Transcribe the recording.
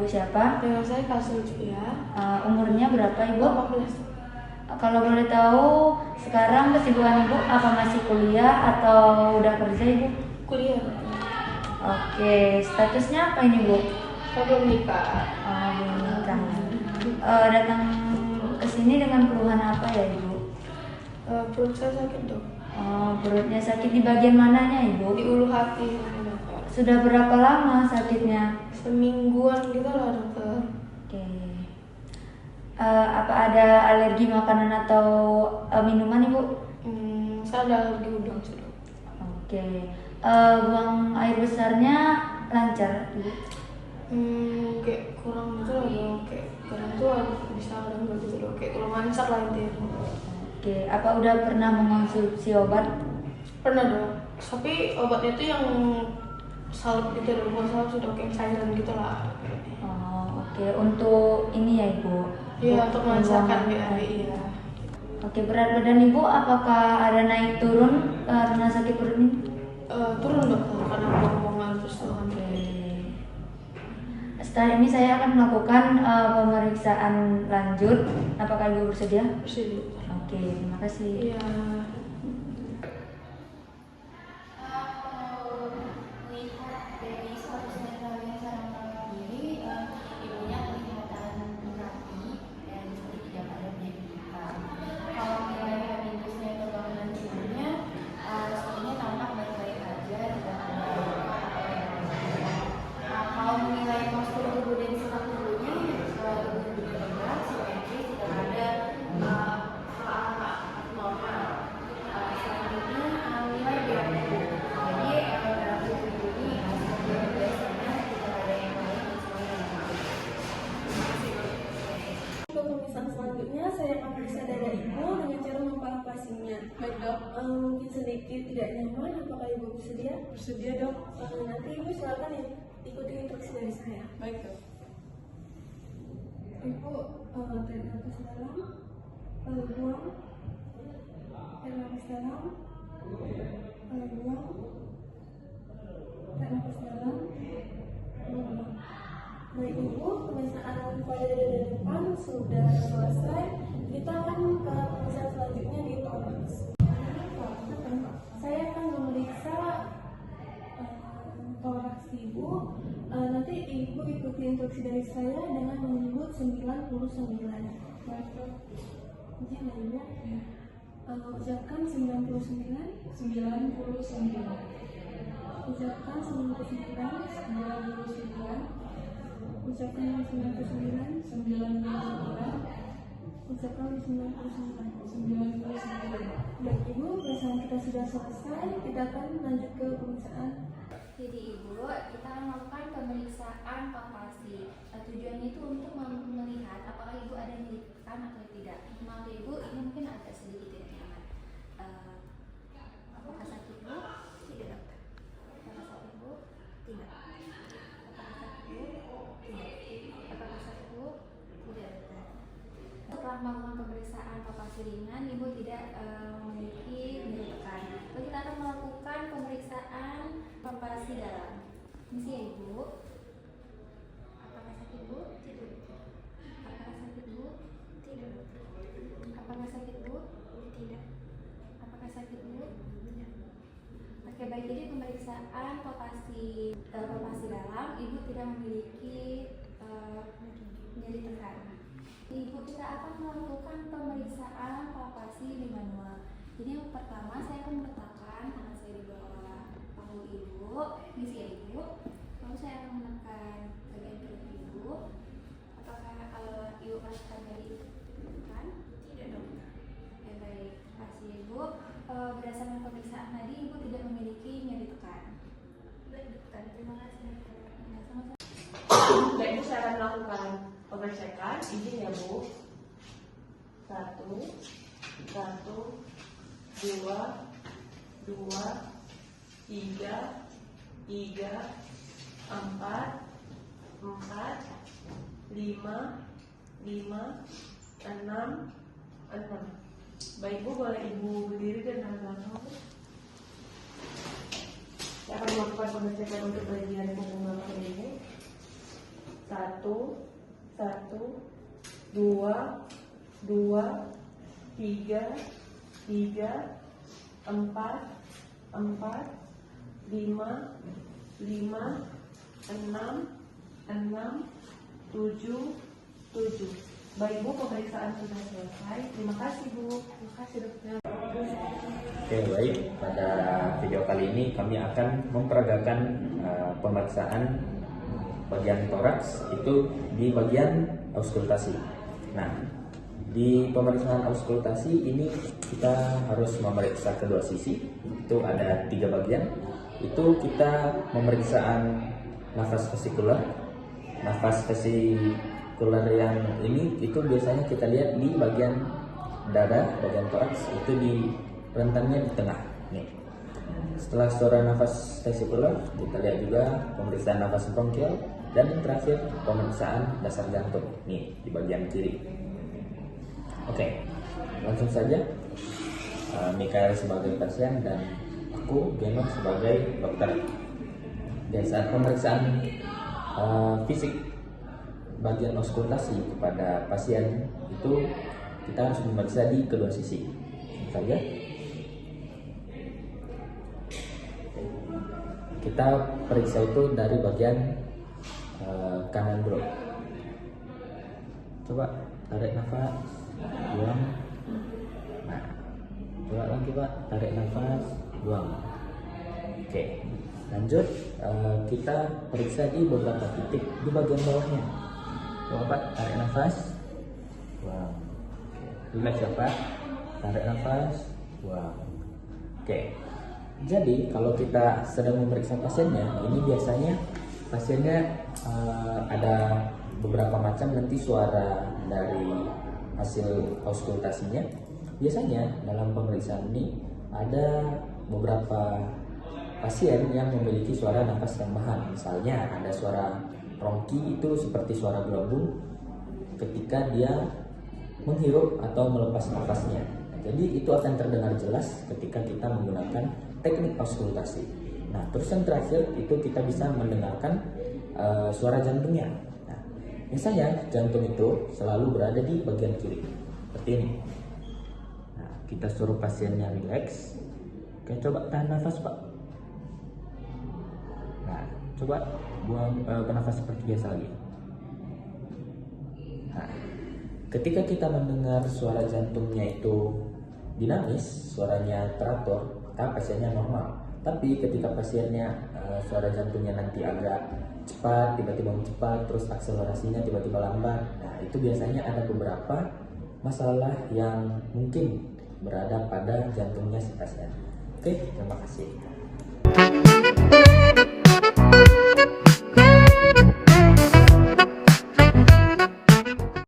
siapa? Dengan saya Kak Suljuya. Umurnya berapa Ibu? 18. Kalau boleh tahu, sekarang kesibukan Ibu apa, masih kuliah atau udah kerja Ibu? Kuliah. Oke, statusnya apa ini Bu? Saya belum nikah. Belum nikah. Datang ke sini dengan keluhan apa ya Ibu? Perut saya sakit dok. Perutnya sakit di bagian mananya Ibu? Di ulu hati. Sudah berapa lama sakitnya? Semingguan gitu lah dokter. Oke. Apa ada alergi makanan atau minuman Ibu? Saya ada alergi udang sih dok. Oke. Buang air besarnya lancar Ibu? Kayak kurang gitu lah dok. Kayak kadang tuh bisa kadang enggak gitu dok. Kayak kurang lancar lah intinya. Oke. Apa udah pernah mengonsumsi obat? Pernah dok. Tapi obatnya tuh yang salep gitu dok. Bukan salep sih dok, yang cairan gitu lah. Oke. Untuk ini ya Ibu? Iya, untuk melancarkan BAB ya. Oke, berat badan Ibu apakah ada naik turun karena sakit perut ini? Turun dokter, karena buang-buang air terus tuh. Setelah ini saya akan melakukan pemeriksaan lanjut. Apakah Ibu bersedia? Bersedia. Oke, terima kasih. Iya. Baik dok, mungkin sedikit tidak nyaman, apakah ibu bersedia? Bersedia dok. Nanti ibu silakan ya, ikuti instruksi dari saya. Baik dok. Ibu tarik nafas dalam, lalu buang, tarik nafas dalam, lalu buang, tarik nafas dalam, lalu buang. Baik ibu, pemeriksaan pada dada depan sudah selesai. Kita akan ke pemeriksaan selanjutnya di toraks. Saya akan memeriksa toraks ibu. Nanti ibu ikuti instruksi dari saya dengan menyebut 99. Baik dok. Jangan ibu. Ucapkan 99. 99. Ucapkan 99. 99. Ucapkan 99. 99. Ucapkan 99. Baik ibu, pemeriksaan kita sudah selesai. Kita akan lanjut ke pemeriksaan. Jadi ibu, kita akan melakukan pemeriksaan palpasi. Tujuannya itu untuk melihat apakah ibu ada nyeritan atau tidak. Maaf ibu, ini mungkin agak sedikit tidak nyaman. Apakah sakit ibu? Tidak dokter. Apakah sakit ibu? Tidak. Apakah sakit ibu? Tidak. Apakah sakit ibu? Tidak dokter. Setelah melakukan pemeriksaan palpasi ringan, ibu tidak memiliki nyeri tekan. Lalu kita akan melakukan pemeriksaan palpasi dalam. Misi ya ibu. Apakah sakit ibu? Tidak. Apakah sakit ibu? Tidak. Apakah sakit ibu? Tidak. Apakah sakit ibu? Tidak. Oke baik, jadi pemeriksaan palpasi dalam, ibu tidak memiliki nyeri tekan. Ibu, kita akan melakukan pemeriksaan palpasi di manual. Jadi yang pertama saya akan meletakkan tangan saya di bawah bahu ibu, misi ya ibu. Lalu saya akan menekan bagian perut ibu. Apakah ibu merasakan nyeri tekan? Tidak dokter. Oke baik, kasih ibu. Berdasarkan pemeriksaan tadi ibu tidak memiliki nyeri tekan. Baik dokter, terima kasih dokter. Baik ibu, saya akan melakukan pengecekan. Izin ya bu. 1, 1, 2, 2, 3, 3, 4, 4, 5, 5, 6, 6. Baik bu, boleh ibu berdiri dan tanda tangan. Saya akan melakukan pengecekan untuk bagian punggung belakang ini. 1, 1, 2, 2, 3, 3, 4, 4, 5, 5, 6, 6, 7, 7. Baik Bu, pemeriksaan sudah selesai. Terima kasih Bu. Terima kasih dokter. Oke, baik. Pada video kali ini kami akan memperagakan pemeriksaan bagian toraks itu di bagian auskultasi. Nah, di pemeriksaan auskultasi ini kita harus memeriksa kedua sisi. Itu ada 3 bagian. Itu kita pemeriksaan nafas vesikular. Nafas vesikular yang ini itu biasanya kita lihat di bagian dada, bagian toraks, itu di rentannya di tengah. Nih. Setelah suara nafas vesikular, kita lihat juga pemeriksaan nafas bronkial dan yang terakhir pemeriksaan dasar jantung. Nih di bagian kiri. Oke, langsung saja. Mikael sebagai pasien dan aku Geno sebagai dokter. Dan saat pemeriksaan fisik bagian auskultasi kepada pasien itu kita harus memeriksa di kedua sisi. Saja kita periksa itu dari bagian kanan dulu. Coba tarik nafas, buang. Nah, coba lagi Pak, tarik nafas, buang. Oke, lanjut kita periksa di beberapa titik di bagian bawahnya. Coba Pak, tarik nafas, buang. Relax ya Pak, tarik nafas, buang. Oke, jadi kalau kita sedang memeriksa pasiennya, ini biasanya pasiennya ada beberapa macam nanti suara dari hasil auskultasinya. Biasanya dalam pemeriksaan ini ada beberapa pasien yang memiliki suara nafas tambahan. Misalnya ada suara bronki, itu seperti suara gelembung ketika dia menghirup atau melepas nafasnya. Jadi itu akan terdengar jelas ketika kita menggunakan teknik auskultasi. Nah, terus yang terakhir itu kita bisa mendengarkan suara jantungnya. Nah, misalnya jantung itu selalu berada di bagian kiri, seperti ini. Nah, kita suruh pasiennya relax. Oke, coba tahan nafas Pak. Nah, coba buang bernafas seperti biasa lagi. Nah, ketika kita mendengar suara jantungnya itu dinamis, suaranya teratur, maka pasiennya normal. Tapi ketika pasiennya suara jantungnya nanti agak cepat, tiba-tiba cepat, terus akselerasinya tiba-tiba lambat, nah itu biasanya ada beberapa masalah yang mungkin berada pada jantungnya si pasien. Oke, terima kasih.